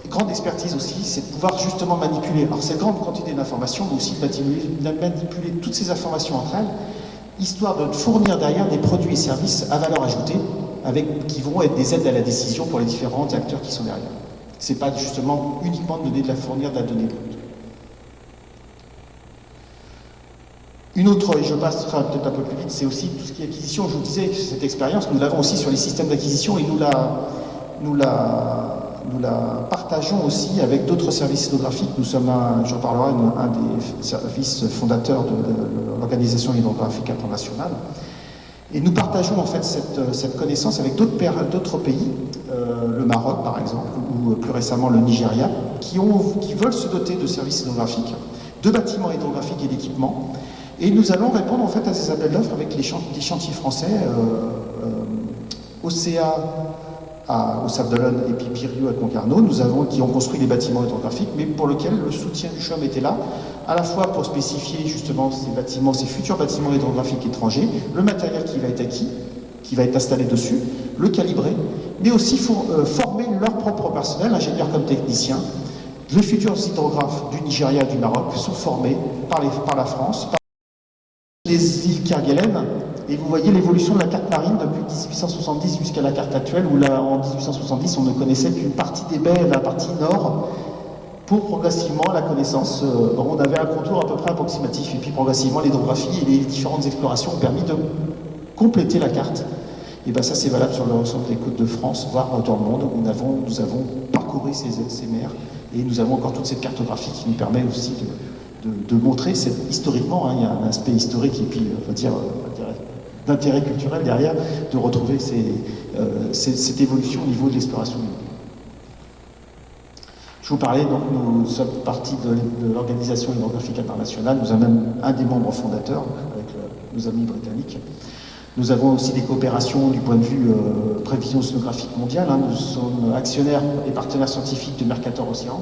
grande expertise aussi, c'est de pouvoir justement manipuler, alors cette grande quantité d'informations, mais aussi de manipuler toutes ces informations entre elles, histoire de fournir derrière des produits et services à valeur ajoutée, qui vont être des aides à la décision pour les différents acteurs qui sont derrière. C'est pas justement uniquement de fournir de la donnée brute. Une autre, et je passerai peut-être un peu plus vite, c'est aussi tout ce qui est acquisition. Je vous disais que cette expérience, nous l'avons aussi sur les systèmes d'acquisition et nous la partageons aussi avec d'autres services hydrographiques. Nous sommes, j'en parlerai, un des services fondateurs de l'Organisation hydrographique internationale. Et nous partageons en fait cette connaissance avec d'autres pays, le Maroc par exemple, ou plus récemment le Nigeria, qui veulent se doter de services hydrographiques, de bâtiments hydrographiques et d'équipements. Et nous allons répondre en fait à ces appels d'offres avec des chantiers français, Océa au Sable d'Olonne et puis Piriou à Concarneau, qui ont construit des bâtiments hydrographiques, mais pour lesquels le soutien du CHUM était là, à la fois pour spécifier justement ces futurs bâtiments hydrographiques étrangers, le matériel qui va être acquis, qui va être installé dessus, le calibrer, mais aussi former leur propre personnel, ingénieurs comme techniciens. Les futurs hydrographes du Nigeria et du Maroc sont formés par la France, les îles Kerguelen, et vous voyez l'évolution de la carte marine depuis 1870 jusqu'à la carte actuelle, où là, en 1870, on ne connaissait qu'une partie des baies, la partie nord, pour progressivement la connaissance. On avait un contour à peu près approximatif, et puis progressivement l'hydrographie et les différentes explorations ont permis de compléter la carte. Et bien ça, c'est valable sur l'ensemble des côtes de France, voire dans le monde, où nous avons parcouru ces mers, et nous avons encore toute cette cartographie qui nous permet aussi de montrer, historiquement, il y a un aspect historique et puis, on va dire d'intérêt culturel derrière, de retrouver cette évolution au niveau de l'exploration. Je vous parlais, donc nous sommes partie de l'Organisation hydrographique internationale, nous avons même un des membres fondateurs, avec nos amis britanniques. Nous avons aussi des coopérations du point de vue prévision océanographique mondiale, nous sommes actionnaires et partenaires scientifiques de Mercator Océan,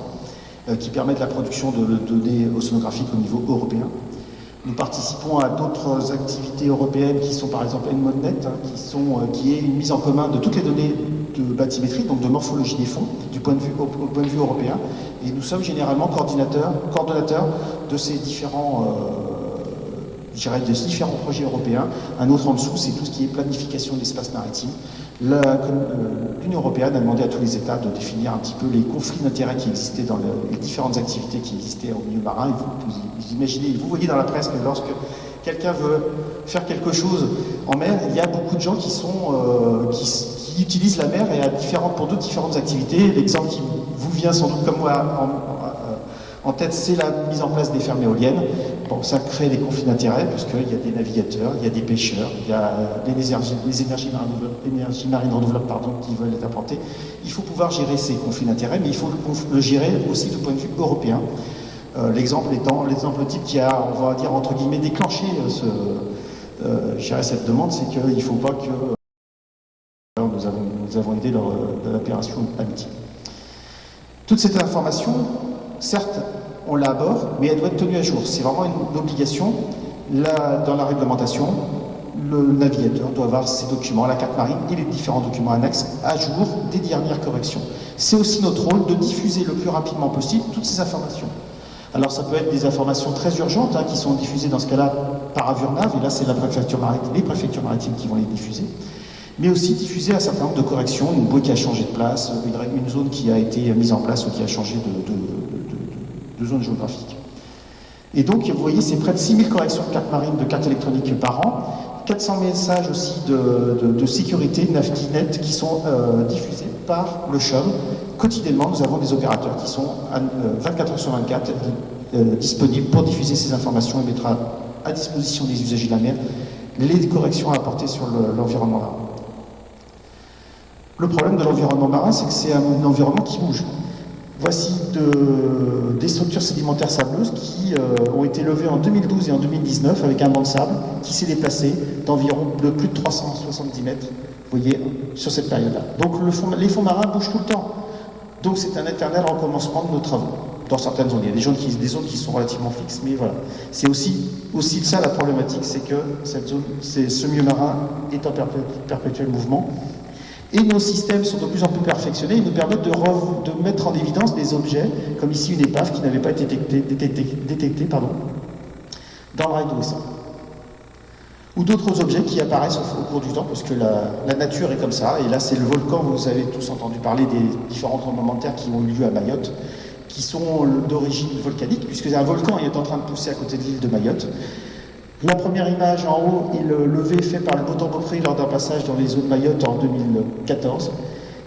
qui permettent la production de données océanographiques au niveau européen. Nous participons à d'autres activités européennes qui sont par exemple EnModNet, qui est une mise en commun de toutes les données de bathymétrie, donc de morphologie des fonds, au point de vue européen. Et nous sommes généralement coordonnateurs de ces différents projets européens. Un autre en dessous, c'est tout ce qui est planification de l'espace maritime. L'Union européenne a demandé à tous les États de définir un petit peu les conflits d'intérêts qui existaient dans les différentes activités qui existaient au milieu marin. Et vous imaginez, vous voyez dans la presse que lorsque quelqu'un veut faire quelque chose en mer, il y a beaucoup de gens qui utilisent la mer et pour d'autres différentes activités. L'exemple qui vous vient sans doute comme moi en tête, c'est la mise en place des fermes éoliennes. Bon, ça crée des conflits d'intérêts, puisqu'il y a des navigateurs, il y a des pêcheurs, il y a les énergies marines renouvelables qui veulent être implantées. Il faut pouvoir gérer ces conflits d'intérêts, mais il faut le gérer aussi du point de vue européen. L'exemple type qui a, on va dire, entre guillemets, déclenché cette demande, c'est qu'il ne faut pas que... Nous nous avons aidé lors de l'opération Amity. Toute cette information, certes, on l'a à bord, mais elle doit être tenue à jour. C'est vraiment une obligation. Là, dans la réglementation, le navigateur doit avoir ses documents, la carte marine et les différents documents annexes à jour des dernières corrections. C'est aussi notre rôle de diffuser le plus rapidement possible toutes ces informations. Alors ça peut être des informations très urgentes qui sont diffusées dans ce cas-là par Avurnav, et là c'est la préfecture maritime, les préfectures maritimes qui vont les diffuser, mais aussi diffuser un certain nombre de corrections, une bouée qui a changé de place, une zone qui a été mise en place ou qui a changé de zone géographique. Et donc vous voyez, c'est près de 6000 corrections de cartes marines, de cartes électroniques par an, 400 messages aussi de sécurité, Navdinet, qui sont diffusés par le CHUM. Quotidiennement, nous avons des opérateurs qui sont 24 heures sur 24 disponibles pour diffuser ces informations et mettre à disposition des usagers de la mer les corrections à apporter sur l'environnement marin. Le problème de l'environnement marin, c'est que c'est un environnement qui bouge. Voici des structures sédimentaires sableuses qui ont été levées en 2012 et en 2019 avec un banc de sable qui s'est déplacé de plus de 370 mètres, vous voyez, sur cette période-là. Donc les fonds marins bougent tout le temps. Donc c'est un éternel recommencement de nos travaux. Dans certaines zones, il y a des zones qui sont relativement fixes, mais voilà. C'est aussi ça la problématique, c'est que ce milieu marin est en perpétuel mouvement. Et nos systèmes sont de plus en plus perfectionnés, ils nous permettent de mettre en évidence des objets, comme ici une épave qui n'avait pas été détectée dans le rail d'Ouessant. Ou d'autres objets qui apparaissent au cours du temps, parce que la nature est comme ça, et là c'est le volcan, vous avez tous entendu parler des différents tremblements de terre qui ont eu lieu à Mayotte, qui sont d'origine volcanique, puisque un volcan est en train de pousser à côté de l'île de Mayotte. La première image en haut est le levé fait par le Potang-Beaupré lors d'un passage dans les eaux de Mayotte en 2014.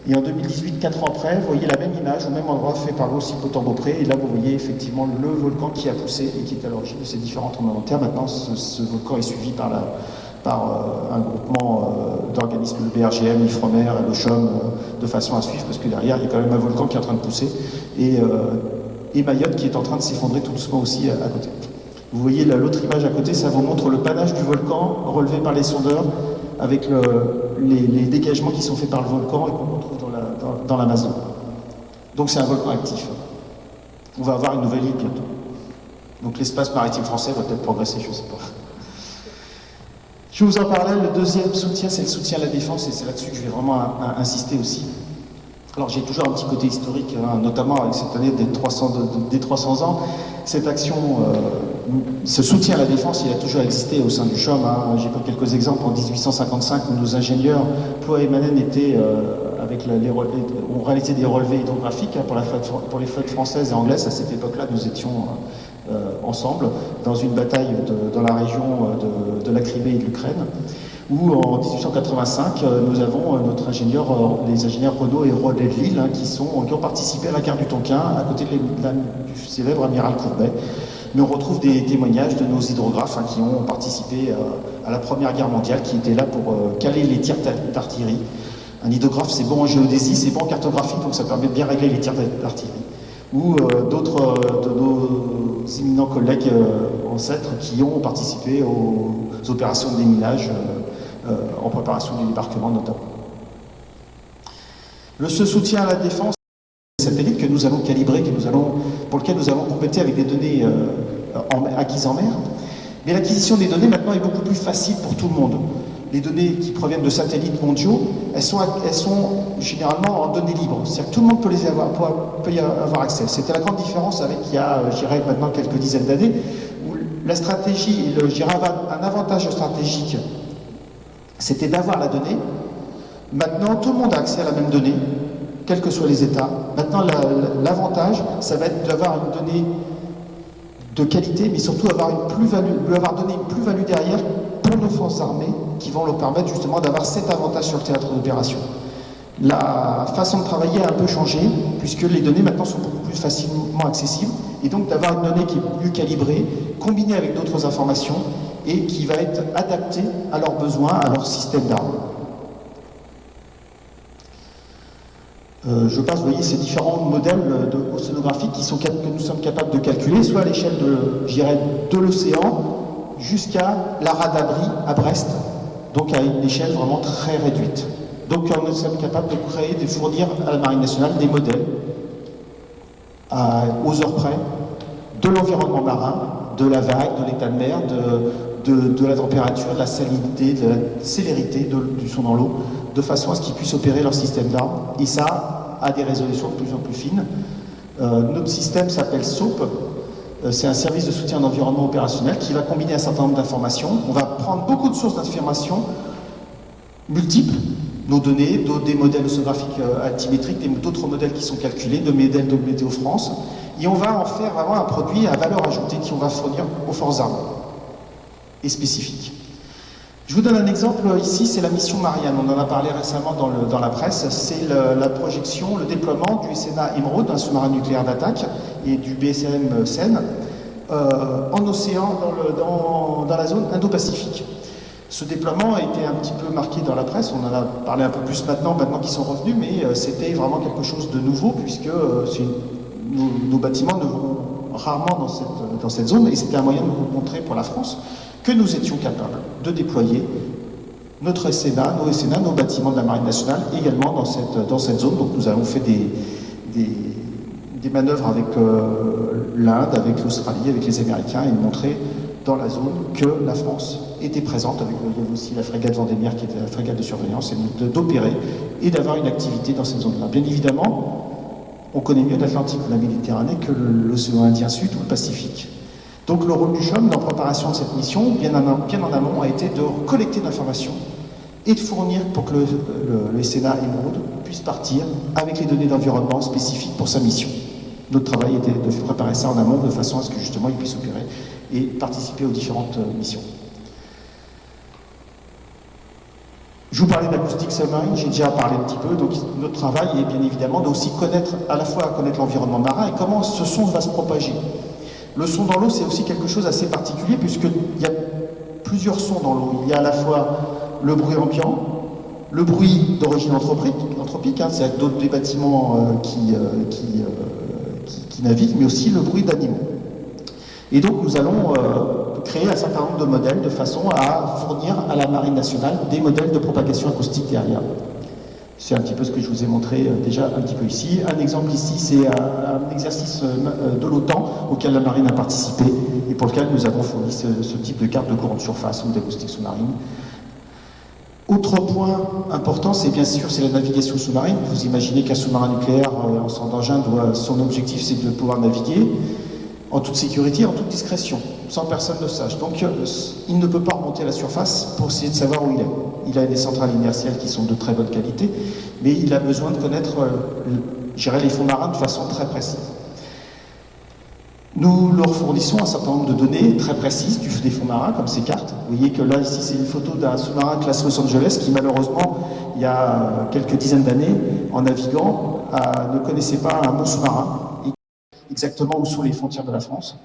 Et en 2018, 4 ans après, vous voyez la même image au même endroit fait par aussi Potang-Beaupré. Et là, vous voyez effectivement le volcan qui a poussé et qui est à l'origine de ces différents tremblements de terre. Maintenant, ce volcan est suivi par un groupement d'organismes, le BRGM, l'IFREMER, le CHUM, de façon à suivre, parce que derrière, il y a quand même un volcan qui est en train de pousser. Et Mayotte qui est en train de s'effondrer tout doucement aussi à côté. Vous voyez l'autre image à côté, ça vous montre le panache du volcan relevé par les sondeurs avec les dégagements qui sont faits par le volcan et qu'on retrouve dans la masse d'eau. Donc c'est un volcan actif. On va avoir une nouvelle île bientôt. Donc l'espace maritime français va peut-être progresser, je ne sais pas. Je vous en parlais, le deuxième soutien, c'est le soutien à la défense, et c'est là-dessus que je vais vraiment insister aussi. Alors j'ai toujours un petit côté historique, notamment avec cette année des 300 ans. Cette action, ce soutien à la défense, il a toujours existé au sein du CHUM. J'ai pris quelques exemples. En 1855, où nos ingénieurs, Ploix et Manen, ont réalisé des relevés hydrographiques pour les flottes françaises et anglaises. À cette époque-là, nous étions ensemble dans une bataille dans la région de la Crimée et de l'Ukraine. Où en 1885, nous avons les ingénieurs Renaud et Rodet de Lille qui ont participé à la guerre du Tonkin, à côté du célèbre amiral Courbet. Mais on retrouve des témoignages de nos hydrographes qui ont participé à la Première Guerre mondiale, qui étaient là pour caler les tirs d'artillerie. Un hydrographe, c'est bon en géodésie, c'est bon en cartographie, donc ça permet de bien régler les tirs d'artillerie. Ou d'autres de nos éminents collègues ancêtres qui ont participé aux opérations de déminage en préparation du débarquement notamment. Ce soutien à la défense, satellite que nous allons calibrer, pour lequel nous allons compléter avec des données acquises en mer. Mais l'acquisition des données maintenant est beaucoup plus facile pour tout le monde. Les données qui proviennent de satellites mondiaux, elles sont généralement en données libres. C'est-à-dire que tout le monde peut y avoir accès. C'était la grande différence avec il y a, je dirais, maintenant quelques dizaines d'années, où la stratégie, je dirais, un avantage stratégique, c'était d'avoir la donnée. Maintenant, tout le monde a accès à la même donnée, quels que soient les États. Maintenant, l'avantage, ça va être d'avoir une donnée de qualité, mais surtout avoir donné une plus-value derrière pour nos forces armées qui vont leur permettre justement d'avoir cet avantage sur le théâtre d'opération. La façon de travailler a un peu changé, puisque les données maintenant sont beaucoup plus facilement accessibles, et donc d'avoir une donnée qui est mieux calibrée, combinée avec d'autres informations, et qui va être adaptée à leurs besoins, à leur système d'armes. Je passe, vous voyez, ces différents modèles océanographiques que nous sommes capables de calculer, soit à l'échelle de l'océan jusqu'à la rade à Brie, à Brest, donc à une échelle vraiment très réduite. Donc nous sommes capables de créer, de fournir à la Marine nationale des modèles aux heures près de l'environnement marin, de la vague, de l'état de mer, de la température, de la salinité, de la célérité du son dans l'eau, de façon à ce qu'ils puissent opérer leur système d'armes. Et ça a des résolutions de plus en plus fines. Notre système s'appelle SOAP. C'est un service de soutien d'environnement opérationnel qui va combiner un certain nombre d'informations. On va prendre beaucoup de sources d'informations multiples, nos données, des modèles océanographiques altimétriques, d'autres modèles qui sont calculés, de modèles de Météo France, et on va en faire vraiment un produit à valeur ajoutée qu'on va fournir aux forces armées et spécifique. Je vous donne un exemple ici, c'est la mission Marianne. On en a parlé récemment dans la presse. C'est la projection, le déploiement du SNA Emerald, un sous-marin nucléaire d'attaque, et du BSM Seine en océan, dans la zone Indo-Pacifique. Ce déploiement a été un petit peu marqué dans la presse, on en a parlé un peu plus maintenant qu'ils sont revenus, mais c'était vraiment quelque chose de nouveau, puisque nos bâtiments ne vont rarement dans cette zone, et c'était un moyen de vous montrer pour la France que nous étions capables de déployer notre SNA, nos bâtiments de la Marine nationale également dans cette zone. Donc nous avons fait des manœuvres avec l'Inde, avec l'Australie, avec les Américains, et montrer dans la zone que la France était présente, avec aussi la frégate Vendémiaire qui était la frégate de surveillance, et d'opérer et d'avoir une activité dans cette zone-là. Bien évidemment, on connaît mieux l'Atlantique ou la Méditerranée que l'océan Indien Sud ou le Pacifique. Donc le rôle du CHOM dans la préparation de cette mission, bien en amont, a été de collecter de l'information et de fournir pour que le SNA Emerald puisse partir avec les données d'environnement spécifiques pour sa mission. Notre travail était de préparer ça en amont de façon à ce que justement il puisse opérer et participer aux différentes missions. Je vous parlais d'acoustique submarine, j'ai déjà parlé un petit peu, donc notre travail est bien évidemment de aussi connaître, à la fois connaître l'environnement marin et comment ce son va se propager. Le son dans l'eau, c'est aussi quelque chose d'assez particulier, puisqu'il y a plusieurs sons dans l'eau. Il y a à la fois le bruit ambiant, le bruit d'origine anthropique, hein, c'est d'autres des bâtiments qui naviguent, mais aussi le bruit d'animaux. Et donc nous allons créer un certain nombre de modèles de façon à fournir à la Marine nationale des modèles de propagation acoustique derrière. C'est un petit peu ce que je vous ai montré déjà un petit peu ici. Un exemple ici, c'est un exercice de l'OTAN auquel la Marine a participé et pour lequel nous avons fourni ce type de carte de courant de surface ou d'acoustique sous-marine. Autre point important, c'est bien sûr la navigation sous-marine. Vous imaginez qu'un sous-marin nucléaire sans engin, son objectif c'est de pouvoir naviguer en toute sécurité, en toute discrétion, sans personne ne sache. Donc il ne peut pas remonter à la surface pour essayer de savoir où il est. Il a des centrales inertielles qui sont de très bonne qualité, mais il a besoin de connaître les fonds marins de façon très précise. Nous leur fournissons un certain nombre de données très précises des fonds marins, comme ces cartes. Vous voyez que là, ici, c'est une photo d'un sous-marin classe Los Angeles qui, malheureusement, il y a quelques dizaines d'années, en naviguant, ne connaissait pas un mot sous-marin, exactement où sont les frontières de la France,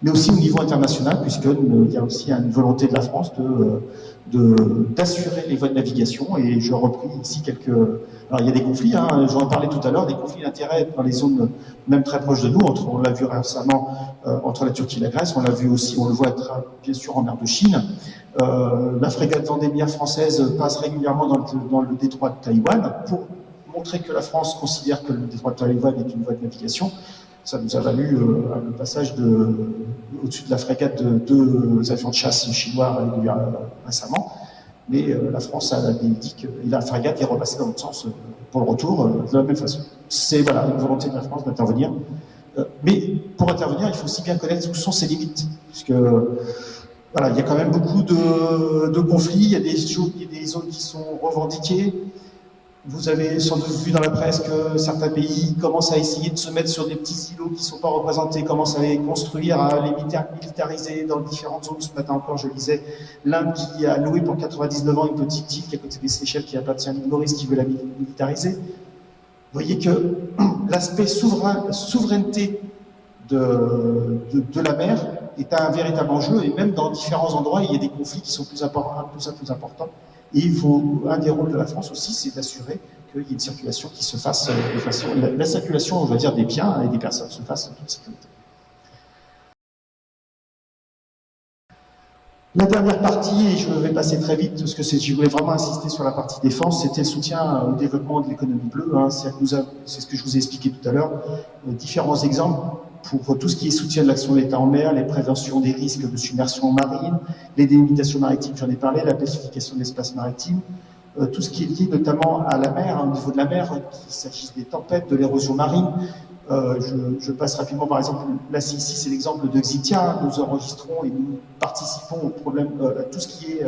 mais aussi au niveau international, puisqu'il y a aussi une volonté de la France d'assurer les voies de navigation. Et je repris ici quelques... Alors il y a des conflits, hein, j'en parlais tout à l'heure, des conflits d'intérêt dans les zones même très proches de nous, on l'a vu récemment entre la Turquie et la Grèce, on l'a vu aussi, on le voit bien sûr en mer de Chine. La frégate Vendémiaire française passe régulièrement dans le détroit de Taïwan pour montrer que la France considère que le détroit de Taïwan est une voie de navigation. Ça nous a valu le passage au-dessus de la frégate de deux avions de chasse chinois récemment. Mais la France a dit que la frégate est repassée dans l'autre sens pour le retour de la même façon. C'est voilà, une volonté de la France d'intervenir. Mais pour intervenir, il faut aussi bien connaître où sont ses limites. Puisque voilà, il y a quand même beaucoup de conflits, il y a des zones qui sont revendiquées. Vous avez sans doute vu dans la presse que certains pays commencent à essayer de se mettre sur des petits îlots qui ne sont pas représentés, commencent à les construire, à les militariser dans différentes zones. Ce matin encore, je lisais l'Inde qui a loué pour 99 ans une petite île qui est à côté des Seychelles qui appartient à l'île Maurice qui veut la militariser. Vous voyez que l'aspect souveraineté de la mer est un véritable enjeu et même dans différents endroits, il y a des conflits qui sont plus importants. Et un des rôles de la France aussi, c'est d'assurer qu'il y ait une circulation qui se fasse de façon... La circulation, on va dire, des biens et des personnes se fasse en toute sécurité. La dernière partie, et je vais passer très vite, parce que je voulais vraiment insister sur la partie défense, c'était le soutien au développement de l'économie bleue. Hein. C'est ce que je vous ai expliqué tout à l'heure. Différents exemples pour tout ce qui est soutien de l'action de l'État en mer, les préventions des risques de submersion marine, les délimitations maritimes, j'en ai parlé, la pacification de l'espace maritime, tout ce qui est lié notamment à la mer, hein, au niveau de la mer, qu'il s'agisse des tempêtes, de l'érosion marine. Je passe rapidement, par exemple, là ici c'est l'exemple de Xitia. Nous enregistrons et nous participons au problème, à tout ce qui est,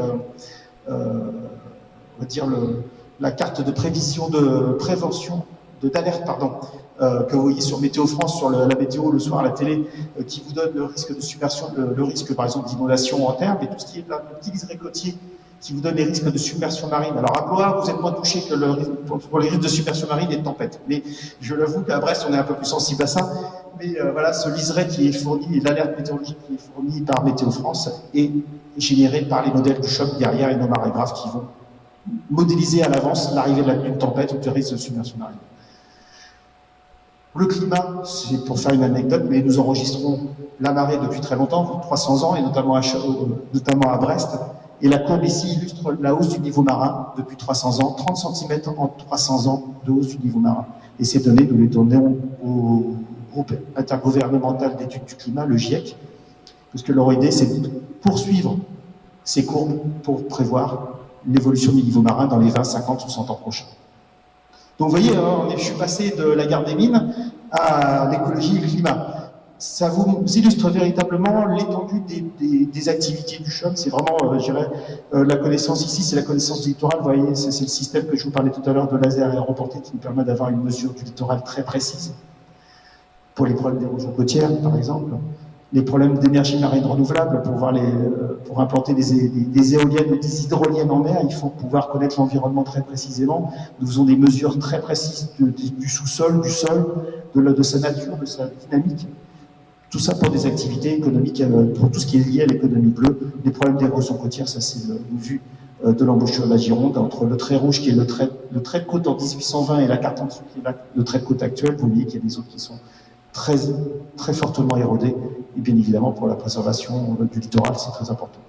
on va dire, la carte de prévision, de prévention, d'alerte, pardon, que vous voyez sur Météo France, sur la météo le soir à la télé, qui vous donne le risque de submersion, le risque par exemple d'inondation en terre, mais tout ce qui est le petit liseré côtier qui vous donne les risques de submersion marine. Alors à Blois, vous êtes moins touché que pour les risques de submersion marine et de tempête. Mais je l'avoue qu'à Brest, on est un peu plus sensible à ça. Mais voilà, ce liseré qui est fourni, et l'alerte météorologique qui est fournie par Météo France est généré par les modèles du choc derrière et nos marées graves qui vont modéliser à l'avance l'arrivée d'une tempête ou de risque de submersion marine. Le climat, c'est pour faire une anecdote, mais nous enregistrons la marée depuis très longtemps, 300 ans, et notamment à Brest. Et la courbe ici illustre la hausse du niveau marin depuis 300 ans, 30 cm en 300 ans de hausse du niveau marin. Et ces données, nous les donnons au groupe intergouvernemental d'études du climat, le GIEC, parce que leur idée, c'est de poursuivre ces courbes pour prévoir l'évolution du niveau marin dans les 20, 50 ou 100 ans prochains. Donc vous voyez, je suis passé de la guerre des mines à l'écologie et le climat. Ça vous illustre véritablement l'étendue des activités du CHUM. C'est vraiment, je dirais, la connaissance ici, c'est la connaissance du littoral. Vous voyez, c'est le système que je vous parlais tout à l'heure de laser aéroporté qui nous permet d'avoir une mesure du littoral très précise. Pour les problèmes d'érosion côtière, par exemple, les problèmes d'énergie marine renouvelable, pour implanter des éoliennes ou des hydroliennes en mer, il faut pouvoir connaître l'environnement très précisément. Nous faisons des mesures très précises du sous-sol, du sol, de sa nature, de sa dynamique. Tout ça pour des activités économiques, pour tout ce qui est lié à l'économie bleue. Les problèmes d'érosion côtière, ça c'est une vue de l'embouchure de la Gironde, entre le trait rouge qui est le trait de côte en 1820 et la carte en dessous qui est le trait de côte actuel. Vous voyez qu'il y a des zones qui sont très, très fortement érodées. Et bien évidemment, pour la préservation du littoral, c'est très important.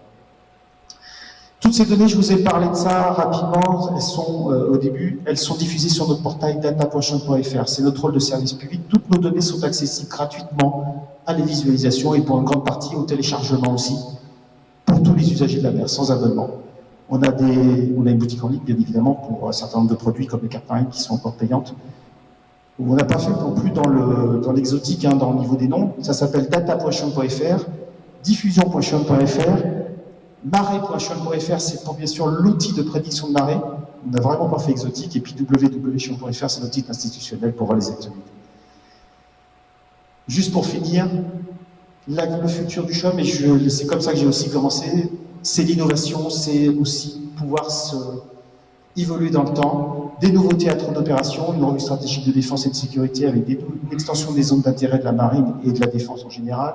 Toutes ces données, je vous ai parlé de ça rapidement, elles sont au début, elles sont diffusées sur notre portail data.chum.fr. C'est notre rôle de service public. Toutes nos données sont accessibles gratuitement à la visualisation et pour une grande partie au téléchargement aussi, pour tous les usagers de la mer, sans abonnement. On a une boutique en ligne, bien évidemment, pour un certain nombre de produits comme les cartes marines qui sont encore payantes. On n'a pas fait non plus dans l'exotique, dans le niveau des noms. Ça s'appelle data.chum.fr, diffusion.chum.fr, marée.chum.fr, c'est pour bien sûr l'outil de prédiction de marée. On n'a vraiment pas fait exotique. Et puis www.chum.fr, c'est notre site institutionnel pour voir les actualités. Juste pour finir, le futur du CHUM, et c'est comme ça que j'ai aussi commencé, c'est l'innovation, c'est aussi pouvoir évoluer dans le temps, des nouveaux théâtres d'opération, une revue stratégique de défense et de sécurité avec une extension des zones d'intérêt de la marine et de la défense en général,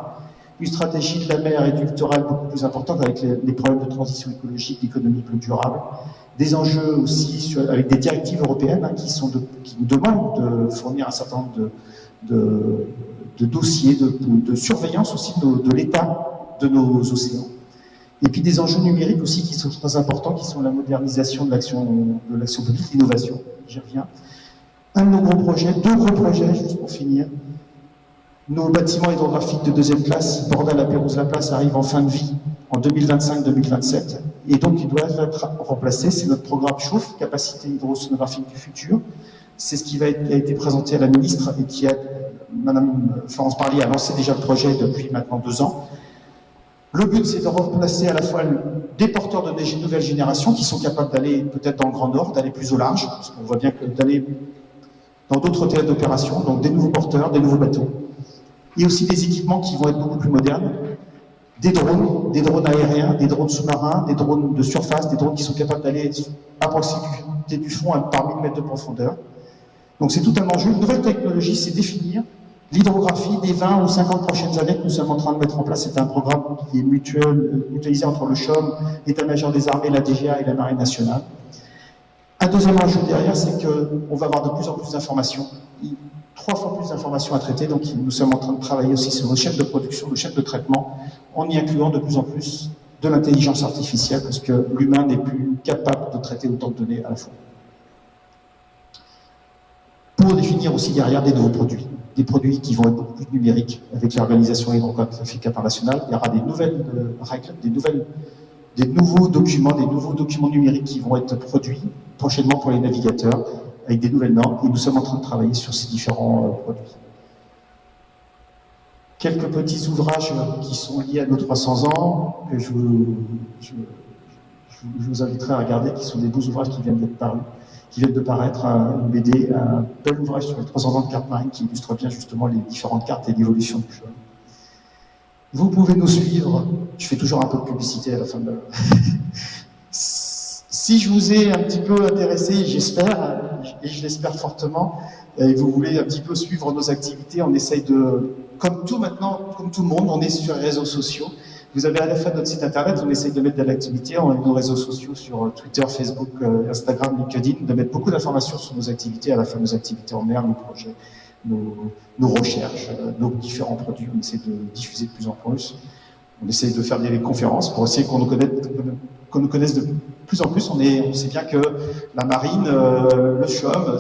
une stratégie de la mer et du littoral beaucoup plus importante avec les problèmes de transition écologique, d'économie plus durable, des enjeux aussi avec des directives européennes qui nous demandent de fournir un certain nombre de dossiers, de surveillance aussi de l'état de nos océans. Et puis des enjeux numériques aussi qui sont très importants, qui sont la modernisation de l'action publique, l'innovation, j'y reviens. Un de nos gros projets, deux gros projets, juste pour finir. Nos bâtiments hydrographiques de deuxième classe, Bordel à Pérouse-la-Place, arrivent en fin de vie en 2025-2027. Et donc, ils doivent être remplacés. C'est notre programme Chauffe, capacité hydrosonographique du futur. C'est ce qui a été présenté à la ministre et Madame Florence Parly a lancé déjà le projet depuis maintenant 2 ans. Le but, c'est de remplacer à la fois des porteurs de nouvelle génération qui sont capables d'aller peut-être dans le Grand Nord, d'aller plus au large, parce qu'on voit bien que d'aller dans d'autres théâtres d'opération, donc des nouveaux porteurs, des nouveaux bateaux. Et aussi des équipements qui vont être beaucoup plus modernes, des drones aériens, des drones sous-marins, des drones de surface, des drones qui sont capables d'aller à proximité du fond par 1000 mètres de profondeur. Donc c'est tout un enjeu. Une nouvelle technologie, c'est définir l'hydrographie des 20 ou 50 prochaines années que nous sommes en train de mettre en place. C'est un programme qui est mutualisé entre le CHUM, l'État-major des armées, la DGA et la Marine nationale. Un deuxième enjeu derrière, c'est qu'on va avoir de plus en plus d'informations, 3 fois plus d'informations à traiter, donc nous sommes en train de travailler aussi sur nos chaînes de production, nos chaînes de traitement, en y incluant de plus en plus de l'intelligence artificielle, parce que l'humain n'est plus capable de traiter autant de données à la fois. Pour définir aussi derrière des nouveaux produits, des produits qui vont être beaucoup plus numériques avec l'Organisation hydrographique internationale. Il y aura des nouvelles règles, des nouveaux documents numériques qui vont être produits prochainement pour les navigateurs avec des nouvelles normes, et nous sommes en train de travailler sur ces différents produits. Quelques petits ouvrages qui sont liés à nos 300 ans, que je vous inviterai à regarder, qui sont des beaux ouvrages qui viennent de paraître, une BD, un bel ouvrage sur les 300 ans de cartes marines qui illustre bien justement les différentes cartes et l'évolution du jeu. Vous pouvez nous suivre, je fais toujours un peu de publicité à la fin de Si je vous ai un petit peu intéressé, j'espère, et je l'espère fortement, et vous voulez un petit peu suivre nos activités, on essaye de, comme tout le monde, on est sur les réseaux sociaux. Vous avez à la fois notre site internet, on essaye de mettre de l'activité, on a nos réseaux sociaux sur Twitter, Facebook, Instagram, LinkedIn, de mettre beaucoup d'informations sur nos activités, à la fois nos activités en mer, nos projets, nos recherches, nos différents produits, on essaie de diffuser de plus en plus. On essaye de faire des conférences pour essayer qu'on nous connaisse de plus en plus. On sait bien que la marine, le CHUM,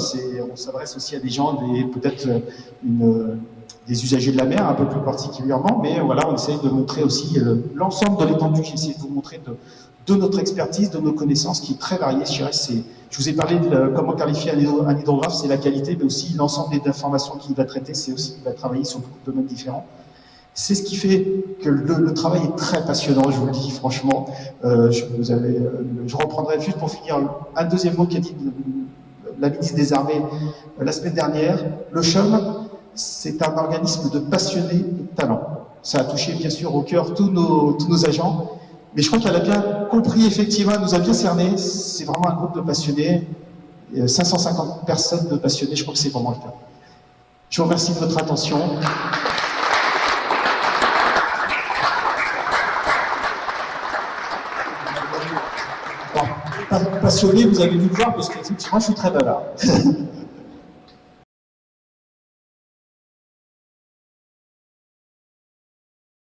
on s'adresse aussi à des gens, peut-être des usagers de la mer un peu plus particulièrement, mais voilà, on essaye de montrer aussi l'ensemble de l'étendue. J'essaie de vous montrer de notre expertise, de nos connaissances qui est très variée. Je vous ai parlé de comment qualifier un hydrographe, c'est la qualité, mais aussi l'ensemble des informations qu'il va traiter, c'est aussi qu'il va travailler sur beaucoup de domaines différents. C'est ce qui fait que le travail est très passionnant, je vous le dis franchement. Je reprendrai juste pour finir un deuxième mot qu'a dit la ministre des Armées la semaine dernière. Le CHUM, c'est un organisme de passionnés et de talents. Ça a touché bien sûr au cœur tous nos agents, mais je crois qu'elle a bien compris, effectivement, elle nous a bien cerné. C'est vraiment un groupe de passionnés, 550 personnes de passionnés, je crois que c'est vraiment le cas. Je vous remercie de votre attention. Passionné, vous avez dû le voir, parce qu'effectivement, je suis très bavard.